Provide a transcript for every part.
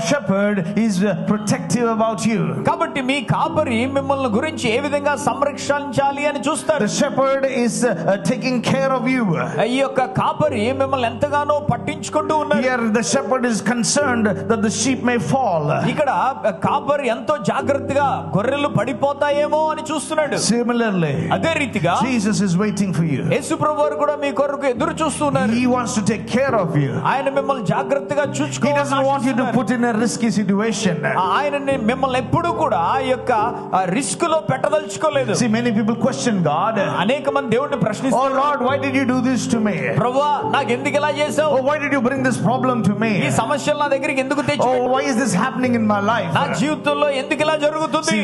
shepherd is protective about you. కాబట్టి మీ కాపరి మిమ్మల్ని గురించి ఏ విధంగా సంరక్షించాలి అని చూస్తారు. The shepherd is taking care of you. ఈ యొక్క కాపరి మిమ్మల్ని ఎంతగానో పట్టించుకుంటూ ఉన్నారు. Here the shepherd is concerned that the sheep may fall. ఇక్కడ కాపరి ఎంతో జాగ్రత్తగా గొర్రెలు పడిపోతాయేమో అని చూస్తున్నాడు. Similarly, అదే రీతిగా Jesus is waiting for you. యేసు ప్రభువు కూడా మీ కొరకు ఎదురు చూస్తున్నారు. He wants to take care of you. ఆయన మిమ్మల్ని జాగ్రత్తగా He doesn't want you to put in a risky situation. ఆయన మిమ్మల్ని ఎప్పుడు కూడా ఆ యొక్క రిస్క్ లో పెట్టదలుచుకోలేదు. See, many people question God. అనేక మంది దేవుడిని ప్రశ్నిస్తారు. Oh Lord, why did you do this to me? ప్రభువా నాకు ఎందుకు ఇలా చేసావు? Oh, why did you bring this problem to me? ఈ సమస్యలు నా దగ్గరికి ఎందుకు తెచ్చావు? Oh, why is this happening in my life? నా జీవితంలో ఎందుకు ఇలా జరుగుతుంది?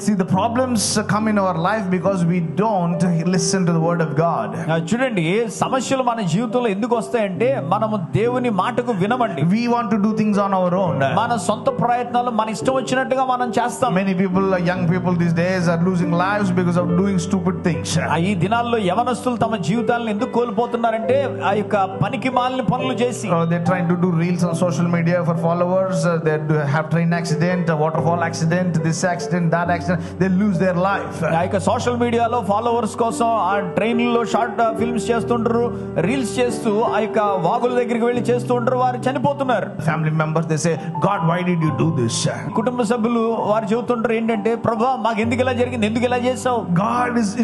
See, the problems come in our life because we don't listen to the word of God. చూడండి, సమస్యలు మన జీవితంలో ఎందుకు వస్తాయంటే మనము దేవుని మాటకు వినమండి. We want to do things on our own. మన సొంత ప్రయత్నాలు మన ఇష్టం వచ్చినట్టుగా మనం చేస్తాం. Many people, young people these days are losing lives because of doing stupid things. ఈ దినాల్లో యవనస్తులు తమ జీవితాలను ఎందుకు కోల్పోతున్నారంటే ఆ యొక్క పనికి మాలిన పనులు చేసి. They're trying to do reels on social media for followers. They have train accident, waterfall accident, this accident, that accident. They lose their life. ఆ యొక్క సోషల్ మీడియాలో ఫాలోవర్స్ కోసం ఆ ట్రైన్లలో షార్ట్ ఫిల్మ్స్ చేస్తుంటారు, రీల్స్ చేస్తూ ఆ యొక్క వాగుల దగ్గరికి వెళ్ళి చేస్తూ ఉంటారు, వారు చనిపోతున్నారు. Family members, they say, God, why did you do this? కుటుంబ సభ్యులు వారు చెబుతుంటారు ఏంటంటే, ప్రభువా మాకు ఎందుకు ఇలా జరిగింది, ఎందుకు ఇలా చేసావు?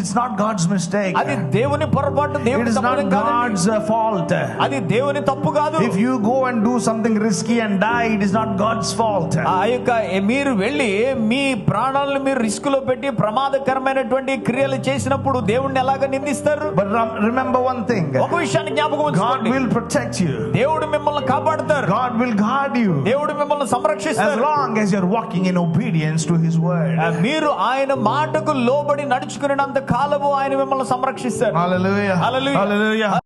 It's not God's mistake. అది దేవుని పొరపాటు, దేవుని తప్పు కాదు. It is not God's fault. అది దేవుని తప్పు కాదు. If you go and do something risky and die, it is not God's fault. ఆ యొక్క మీరు వెళ్ళి మీ ప్రాణాలను మీరు రిస్క్ లో పెట్టి ప్రమాదకరమైనటువంటి క్రియలు చేసినప్పుడు దేవుణ్ణి ఎలాగ నిందిస్తారు? But remember one thing. ఒక విషయాన్ని జ్ఞాపకం God ఉంచుకోండి. will protect you. దేవుడు మిమ్మల్ని కాపాడుతారు. God will guard you. దేవుడు మిమ్మల్ని సంరక్షిస్తారు. As long as you're walking in obedience to His word. మీరు ఆయన మాటకు లోబడి నడుచుకునేంత కాలము ఆయన మిమ్మల్ని సంరక్షిస్తారు. Hallelujah. Hallelujah. Hallelujah.